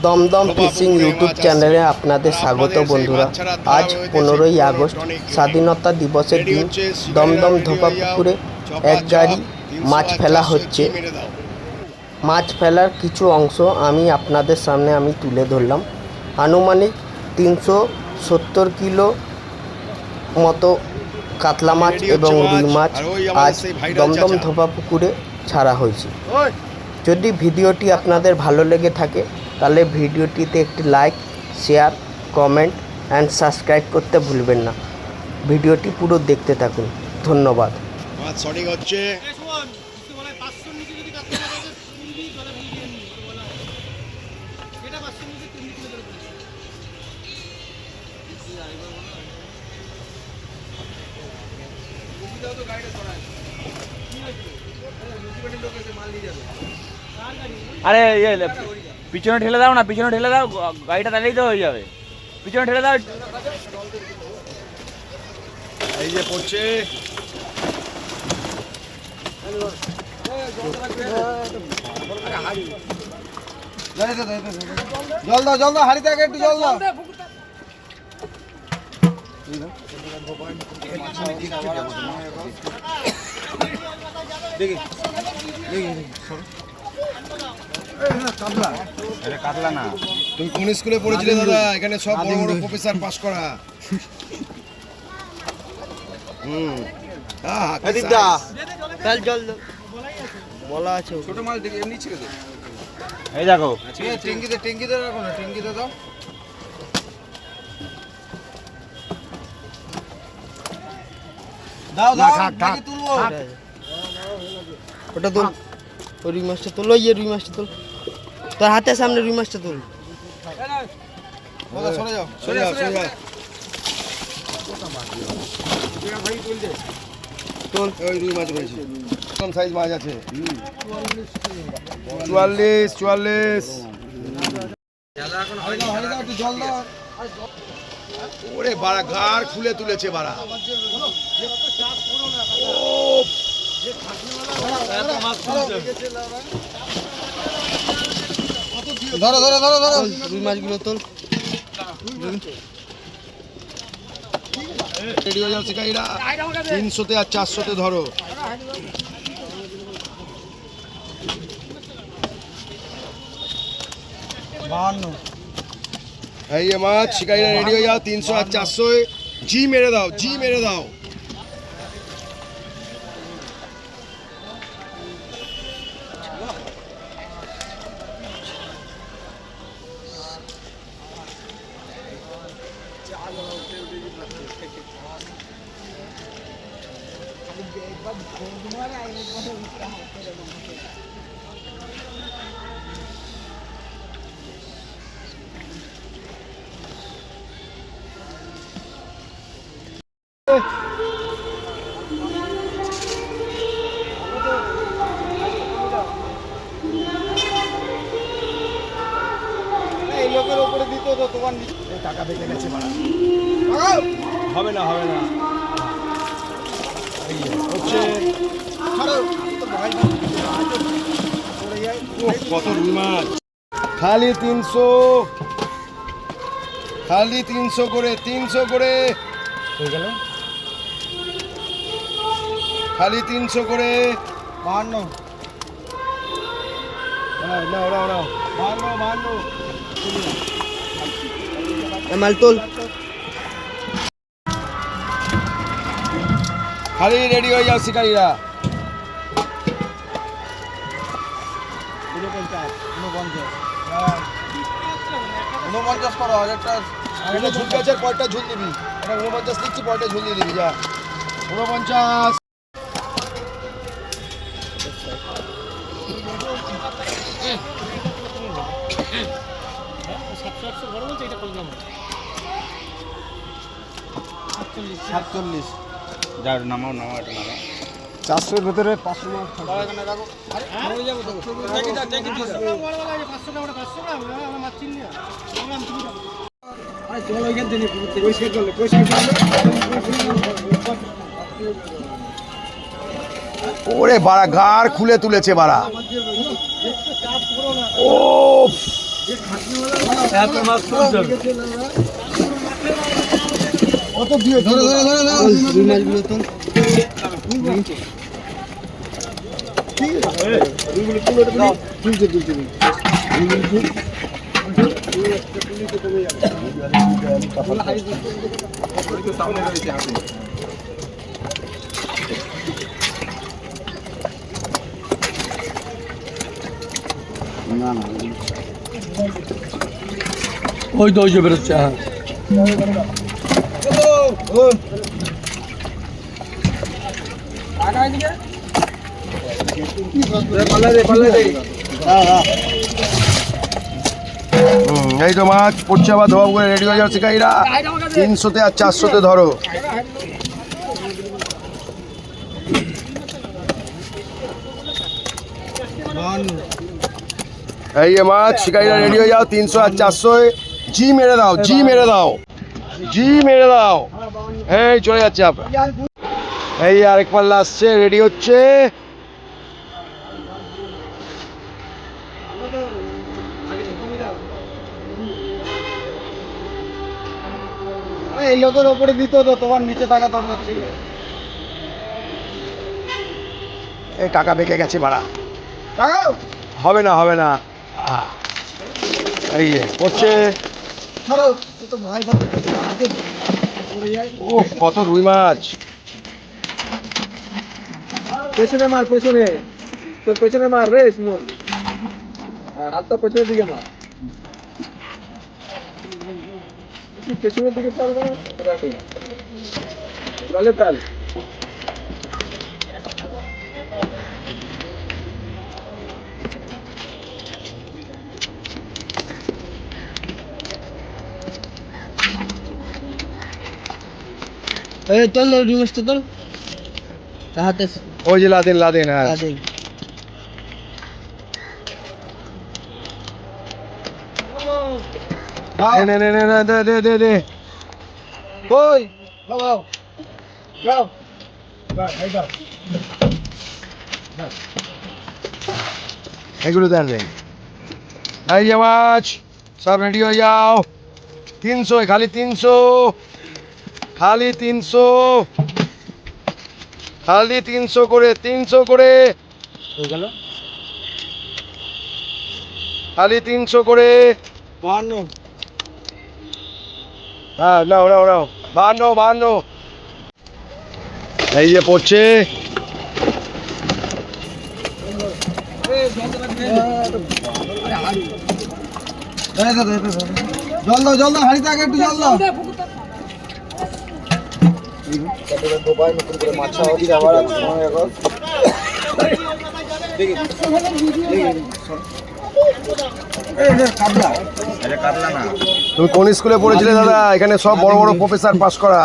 Dumdum fishing YouTube চ্যানেলে আপনাদের স্বাগত বন্ধুরা। আজ 15ই আগস্ট স্বাধীনতা দিবসের দিন দমদম ধোপা পুকুরে এক গাড়ি মাছ ফেলা হচ্ছে। মাছ ফেলার কিছু অংশ আমি আপনাদের সামনে তুলে ধরলাম। আনুমানিক 370 কিলো মতো কাতলা মাছ এবং রুই মাছ আজ দমদম ধোপা পুকুরে ছাড়া হয়েছে। যদি ভিডিওটি আপনাদের ভালো লেগে থাকে তাহলে ভিডিওটিতে একটি like, share, comment and subscribe করতে ভুলবেন না। ভিডিওটি পুরো দেখতে থাকুন। ধন্যবাদ। সঠিক হচ্ছে। আরে পিছনে ঠেলে দাও না, পিছনে ঠেলে দাও, গাড়িটা তাহলেই তো হয়ে যাবে। পিছনে ঠেলে দাও। এই যে পড়ছে, জল দাও, জল দাও, হাড়িতে আগে একটু জল দাও। দেখি কাতলা না। তুমি কোন স্কুলে পড়েছিলে দাদা? এখানে সব বড় বড় প্রফেসর পাস করা। জল বলা আছে ছোট মাছ দেখি এমনি ছেড়ে দাও। এই দেখো টেঙ্কিতে রাখো না, টেঙ্কিতে দাও। দাও দাও, নাকি তুলবো? ওটা তোল, ওই রুই মাছটা তোল, ওই রুই মাছটা তোল, তোর হাতের সামনে রুই মাছটা তোল। সরে যাও, সরে যাও, সরে যাও। তোল, ওই রুই মাছ রয়েছে, কম সাইজ মাছ আছে। 44। একটু জল দাও। ওরে বাড়া, গাড় খুলে তুলেছে বাড়া। ধরো ধরো ধরো ধরো, রুই মাছগুলো তোল। রেডি হয়ে যাও শিকারীরা, 300-তে আর 400-তে ধরো। এই যে মাছ, শিকারীরা রেডি হয়ে যাও, 300 আর 400 জি মেরে দাও, জি মেরে দাও। এই লোকের উপরে দিত তো তোমার টাকা বেঁচে গেছে বাড়া। হবে না, হবে না। এই যে হচ্ছে, কত রুই মাছ। খালি 300, খালি 300 করে, 300 করে হয়ে গেল। খালি 300 করে। 52, নাও নাও নাও, 52। মাল তোল। খালি রেডি হয়ে যাও শিকারীরা। 49 করো, একটা এটা ঝুল গেছে, পয়টা ঝুল দিবি। এটা 49 লিখছি, পয়টা ঝুল দিয়ে দিবি। যা 49। সাতচল্লিশ। যাও নামাও, নামাও, এটা নামাও। 400-এর ভেতরে 500 মাছ থাকবে। এখানে রাখো। হয়ে যাবে তো। ওরে বাড়া, গাড় খুলে তুলেছে বাড়া। ও কত দিয়ে ধরে দুই মাছগুলো তো ওই তো ওই যে বেরোচ্ছে হ্যাঁ এই তো মাছ পড়ছে আবার ধোয়া করে রেডি হয়ে যাচ্ছে কাইরা 300-তে আর 400-তে ধরো। এই যে মাছ শিকারিরা রেডি হয়ে যাও 300 আর 400 জি মেরে দাও জি মেরে দাও জি মেরে দাও। এই চলে যাচ্ছে আপনার এই আরেক পাল্লা আসছে রেডি হচ্ছে। এই লোকের ওপরে দিত তো তোমার নিচে টাকা তো এই টাকা বেঁকে গেছে ভাড়া হবে না হবে না। এই যে পড়ছে ও কত রুই মাছ। পেছনে মার পেছনে তোর পেছনে মার রে সুমন হাতটা পেছনের দিকে মার পেছনের দিকে চালবে না চলে তাল এই তোল রিমোট তোল হাতে ওই যে লাদেন লাদেন হ্যাঁ নে নে নে নে দে দে দে দে কই লাও লাও এগুলো দেন রে। এই যে মাছ সব রেডি হয়ে যাও 300 খালি 300 খালি 300 খালি 300 করে 300 করে হয়ে গেল খালি 300 করে 52 হ্যাঁ নাও নাও নাও 52 এই যে পড়ছে জল দাও হাড়িতে আগে একটু জল দাও তুমি কোন স্কুলে পড়েছিলে দাদা? এখানে সব বড় বড় প্রফেসর পাস করা।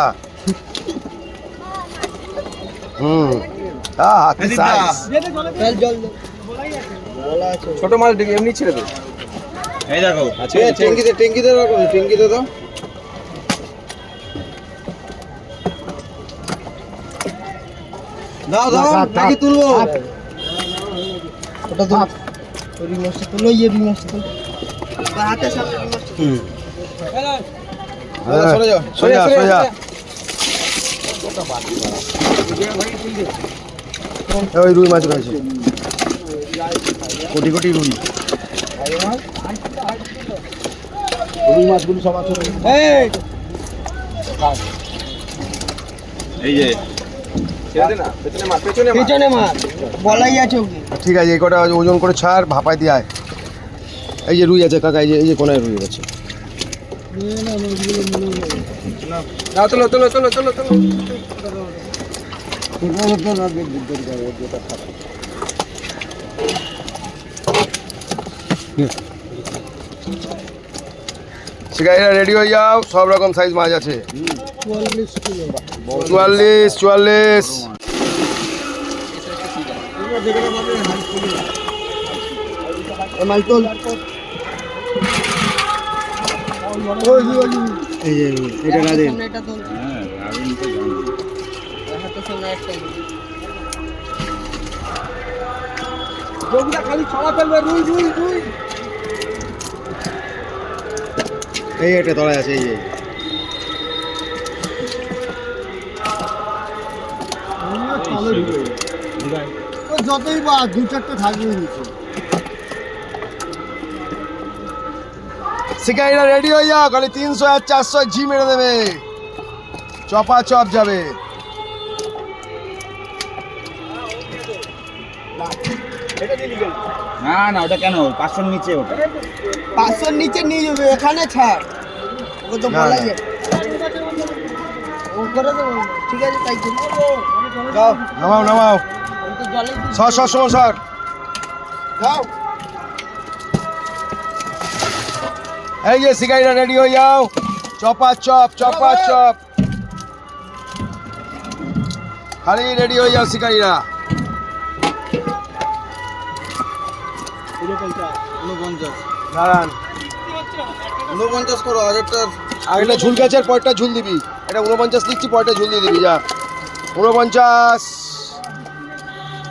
কি size? ছোট মাছ দেখি এমনি ছেড়ে দে এই দেখো আচ্ছা ট্যাঙ্কিতে রাখো ট্যাঙ্কিতে দাও দাও দাও ট্যাঙ্কি তুলবো ওটা তো রিমোট তোল এই রিমোট তোল হাতে সামনে রিমোট সরে যাও সোজা সোজা ওই রুই মাছ রয়েছে কোটি কোটি রুই রুই মাছগুলো সব আছে এই যে ছেড়ে দে না পেছনে মার বলাই আছে ওকে ঠিক আছে এই কটা ওজন করে ছাড় ভাপায় দিয়ে আয়। এই যে রুই আছে কাকা এই যে কোনায় রুই আছে। না চলো শিকারীরা রেডি হয়ে যাও সব রকম সাইজ মাছ আছে 44 মাল তোল এই যে এটা গাদেন এটা তোল হাতে সামনে একটা খালি ছড়া ফেলবে রুই এই এটা তলায় আছে এই যতই বা দু চারটে থাকবে নিচে। শিকারিরা রেডি হয়ে যাও, খালি 300 আর 400 জি মেরে দেবে, চপা চপ যাবে। না না ওটা কেন 500 নিচে ওটা 500 নিচে নিয়ে যাবে, এখানে ছাড়, ও তো না, বলাই না। যায়। ও করে দেবো, ঠিক আছে তাই করবো। যাও, নামাও নামাও, আমি তো জলে সর সর সর সর। যাও। এই যে শিকারিরা রেডি হয়ে যাও, চপা চপ চপা চপ, খালি রেডি হয়ে যাও শিকারিরা। দাঁড়ান, 49 করো, আগেরটা আগেটা ঝুল গেছে আর পরেরটা ঝুল দিবি, এটা 49 লিখছি, পরেরটা ঝুল দিয়ে দিবি, যা 49